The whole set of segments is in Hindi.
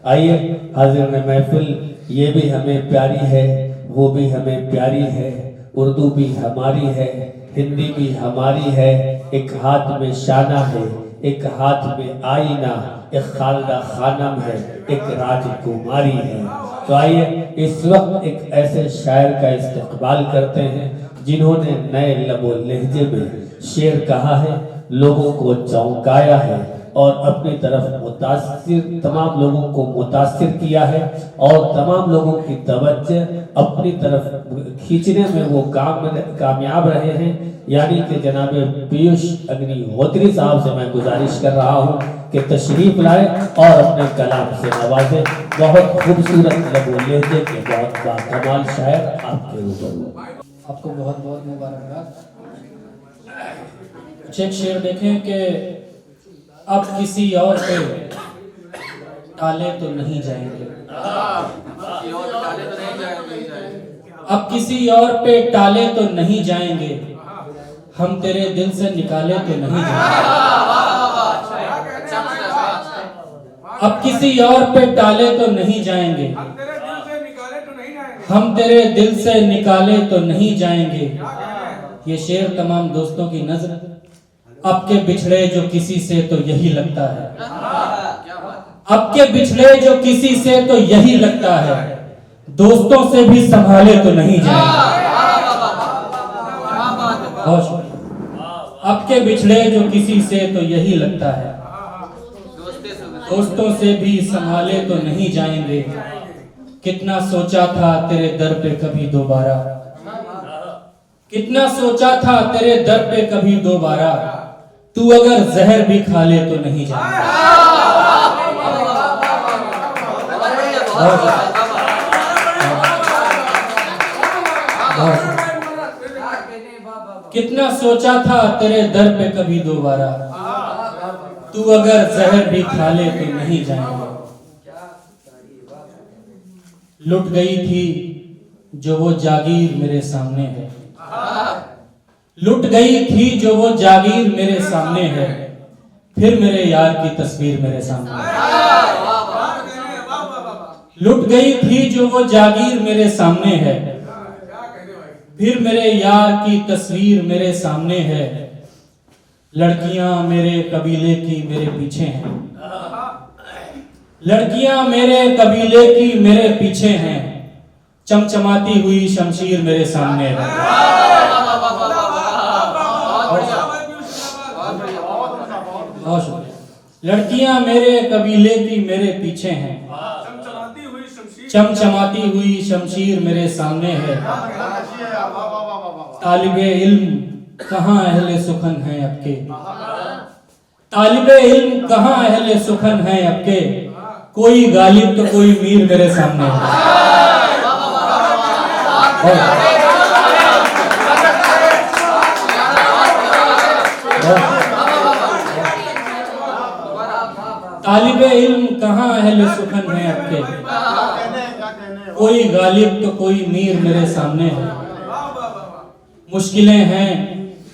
आइए हाजिर महफिल, ये भी हमें प्यारी है, वो भी हमें प्यारी है, उर्दू भी हमारी है, हिंदी भी हमारी है। एक हाथ में शाना है, एक हाथ में आईना, एक खालदा खानम है, एक राजकुमारी है। तो आइए इस वक्त एक ऐसे शायर का इस्तकबाल करते हैं जिन्होंने नए लबो लहजे में शेर कहा है, लोगों को चौंकाया है और अपनी तरफ मुतासिर तमाम लोगों को मुतासिर किया है और तमाम लोगों की तवज्जो अपनी तरफ खींचने में वो कामयाब रहे हैं। यानी कि जनाब पीयूष अग्निहोत्री साहब से मैं गुजारिश कर रहा हूँ कि तशरीफ लाए और अपने कलाम से नवाजे। बहुत खूबसूरत लबो लहजे के बहुत बाकमाल शायर आपके रूबरू। आपको बहुत बहुत मुबारकबाद। एक शेर देखें कि अब किसी और पे टाले तो नहीं जाएंगे, अब किसी और पे टाले तो नहीं जाएंगे, हम तेरे दिल से निकाले तो नहीं जाएंगे। अब किसी और पे टाले तो नहीं जाएंगे, हम तेरे दिल से निकाले तो नहीं जाएंगे। ये शेर तमाम दोस्तों की नज़र। अब के बिछड़े जो किसी से तो यही लगता है, अब के बिछड़े जो किसी से तो यही लगता है, दोस्तों से भी संभाले तो नहीं जाएंगे। अब के बिछड़े जो किसी से तो यही लगता है, दोस्तों से भी संभाले तो नहीं जाएंगे। कितना सोचा था तेरे दर पे कभी दोबारा, कितना सोचा था तेरे दर पे कभी दोबारा, तू अगर जहर भी खा ले तो नहीं जाएगा। कितना सोचा था तेरे दर पे कभी दोबारा, तू अगर जहर भी खा ले तो नहीं जाएगा। लुट गई थी जो वो जागीर मेरे सामने है, लुट गई थी जो वो जागीर मेरे सामने है, फिर मेरे यार की तस्वीर मेरे सामने है। लुट गई थी जो वो जागीर मेरे सामने है, फिर मेरे यार की तस्वीर मेरे सामने है। लड़कियां मेरे कबीले की मेरे पीछे हैं, लड़कियां मेरे कबीले की मेरे पीछे हैं, चमचमाती हुई शमशीर मेरे सामने है। लड़कियां मेरे कबीले की मेरे पीछे हैं, चमचमाती हुई शमशीर मेरे सामने है। तालिबे इल्म कहाँ अहले सुखन है आपके, तालिबे इल्म कहाँ अहले सुखन है आपके, कोई गालिब तो कोई मीर मेरे सामने है। तालिबे इल्म कहाँ अहले सुखन है आपके, कोई गालिब तो कोई मीर मेरे सामने है। मुश्किलें हैं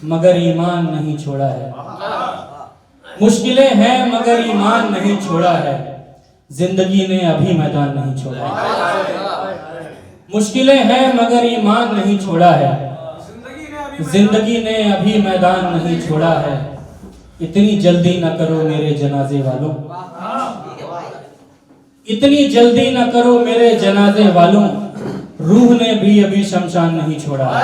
मगर ईमान नहीं छोड़ा है, मुश्किलें हैं मगर ईमान नहीं छोड़ा है, जिंदगी ने अभी मैदान नहीं छोड़ा है। मुश्किलें हैं मगर ईमान नहीं छोड़ा है, जिंदगी ने अभी मैदान नहीं छोड़ा है। इतनी जल्दी न करो मेरे जनाजे वालों, इतनी जल्दी न करो मेरे जनाजे वालों, रूह ने भी अभी शमशान नहीं छोड़ा है।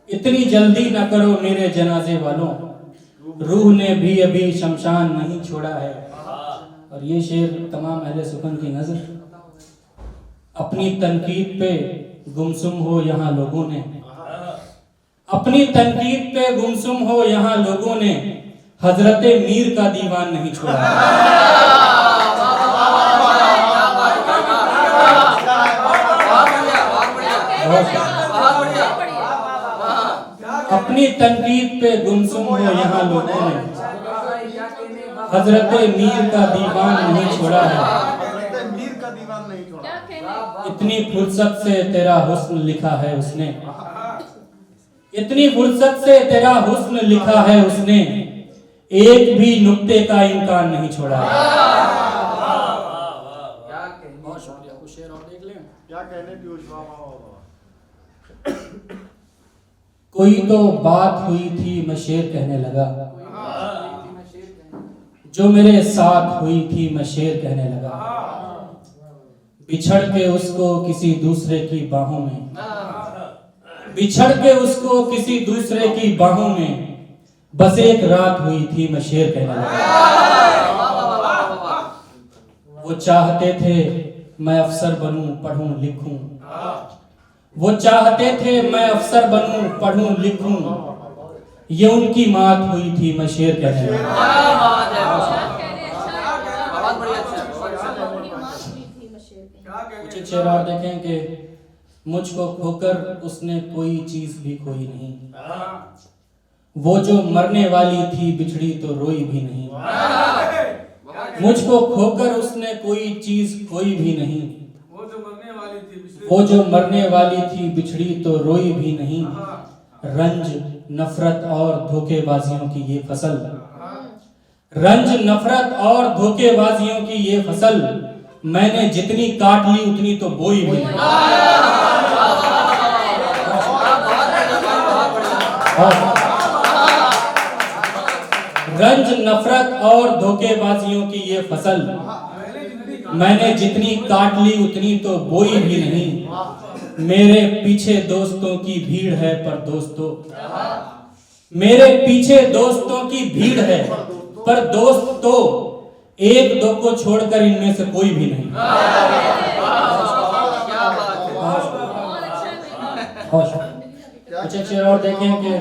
इतनी जल्दी न करो मेरे जनाजे वालों, रूह ने भी अभी शमशान नहीं छोड़ा है। और ये शेर तमाम अहले सुकन की नजर। अपनी तनकीद पे गुमसुम हो यहाँ लोगों ने, अपनी तनकीद पे गुमसुम हो यहाँ लोगों ने, हजरते मीर का दीवान नहीं छोड़ा। अपनी तनकीद पे गुमसुम हो यहाँ लोगों ने, हजरते मीर का दीवान नहीं छोड़ा है। इतनी फुर्सत से तेरा हुस्न लिखा है उसने, इतनी फुर्सत से तेरा हुस्न लिखा है उसने, एक भी नुक्ते का इम्कान नहीं छोड़ा है। बहुत शुक्रिया। कुछ शेर और देख लें। क्या कहने पीयूष? वाह वाह वाह। कोई तो बात हुई थी मैं शेर कहने लगा, जो मेरे साथ हुई थी मैं शेर कहने लगा। बिछड़ के उसको किसी दूसरे की बाहों में, बिछड़ के उसको किसी दूसरे की बाहों में, बस एक रात हुई थी मैं शेर कहने लगा। वो चाहते थे मैं अफसर बनूं पढ़ूं लिखूं, वो चाहते थे मैं अफसर बनूं पढ़ूं लिखूं, ये उनकी मात हुई थी मैं शेर कहने लगा। कुछ शेर और देखें कि मुझको खोकर उसने कोई चीज भी खोई नहीं, वो जो मरने वाली थी बिछड़ी तो रोई भी नहीं। मुझको खोकर उसने कोई चीज खोई भी नहीं, वो जो मरने वाली थी बिछड़ी तो रोई भी नहीं। रंज नफरत और धोखेबाजियों की ये फसल, रंज नफरत और धोखेबाजियों की ये फसल, मैंने जितनी काट ली उतनी तो बोई भी नहीं। रंज नफरत और धोखेबाजियों की ये फसल, मैंने जितनी काट ली उतनी तो बोई भी नहीं। मेरे पीछे दोस्तों की भीड़ है पर दोस्तों, मेरे पीछे दोस्तों की भीड़ है पर दोस्त तो एक दो को छोड़कर इनमें से कोई भी नहीं। कुछ शेर और देखें कि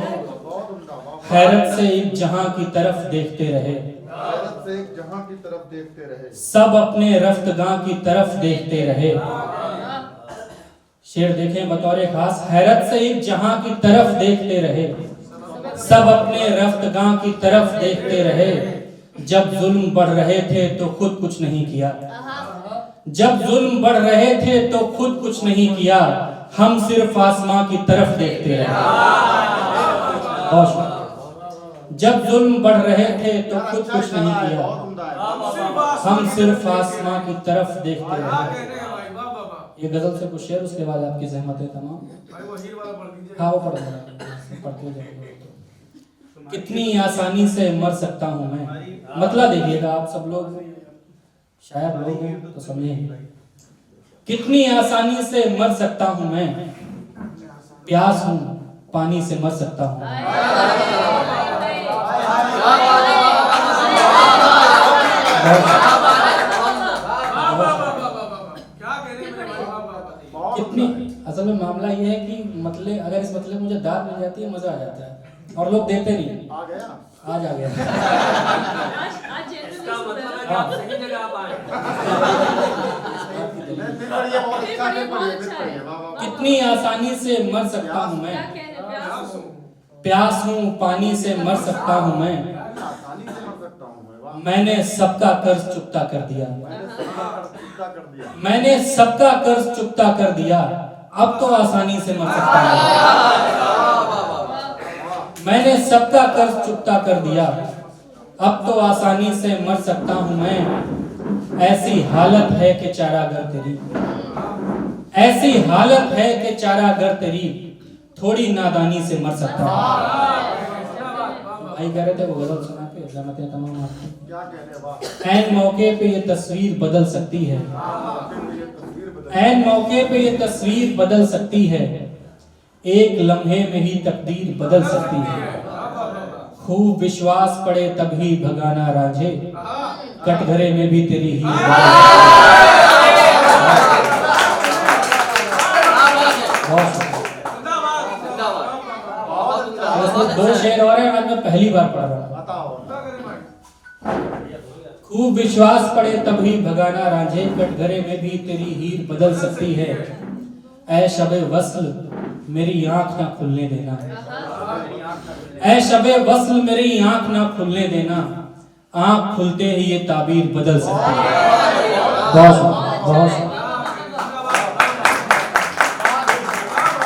हैरत से एक जहां की तरफ देखते रहे, हैरत से एक जहां की तरफ देखते रहे, सब अपने रफ्तगां की तरफ देखते रहे। शेर देखें बतौर खास, हैरत से एक जहां की तरफ देखते रहे, सब अपने रफ्तगां की तरफ देखते रहे। जब जुल्म बढ़ रहे थे तो खुद कुछ नहीं किया, जब जुल्म बढ़ रहे थे तो खुद कुछ नहीं किया, हम सिर्फ आसमां की तरफ देखते रहे। जब जुल्म बढ़ रहे थे तो खुद कुछ नहीं किया, हम सिर्फ आसमां की तरफ देखते रहे। ये गजल से कुछ शेर, उसके बाद आपकी ज़हमत है तमाम। हाँ वो पढ़ कितनी आसानी से मर सकता हूँ मैं, मतलब देखिएगा आप सब लोग शायद लोग हैं तो समझें। कितनी आसानी से मर सकता हूँ मैं, प्यास हूँ पानी से मर सकता हूँ। कितनी असल में मामला ये है कि मतलब अगर इस मतलब मुझे दाद मिल जाती है मजा आ जाता है, और लोग देते नहीं। आज आ गया कितनी आसानी से मर सकता हूँ मैं, प्यास हूँ पानी से मर सकता हूँ मैं, मैंने सबका कर्ज चुकता कर दिया, मैंने सबका कर्ज चुकता कर दिया, अब तो आसानी से मर सकता हूँ। मैंने सबका कर्ज चुकता कर दिया, अब तो आसानी से मर सकता हूँ मैं। ऐसी हालत है कि चारागर तेरी, ऐसी हालत है कि चारागर तेरी, थोड़ी नादानी से मर सकता हूँ। भाई कह रहे थे वो गजल सुना के ज़हमतें तमाम आपकी। ऐन मौके पे ये तस्वीर बदल सकती है, ऐन मौके पे ये तस्वीर बदल सकती है, एक लम्हे में ही तकदीर बदल सकती है। खूब विश्वास पड़े तभी भगाना रांझे, कटघरे में भी तेरी ही दो शेर और हैं, आज मैं पहली बार पढ़ रहा हूँ। खूब विश्वास पड़े तभी भगाना रांझे, कटघरे में भी तेरी हीर बदल सकती है। ऐ शबे वस्ल मेरी आंख ना खुलने देना, ऐ शबे वस्ल मेरी आंख ना खुलने देना, आंख खुलते ही ये ताबीर बदल सकती है। बहुत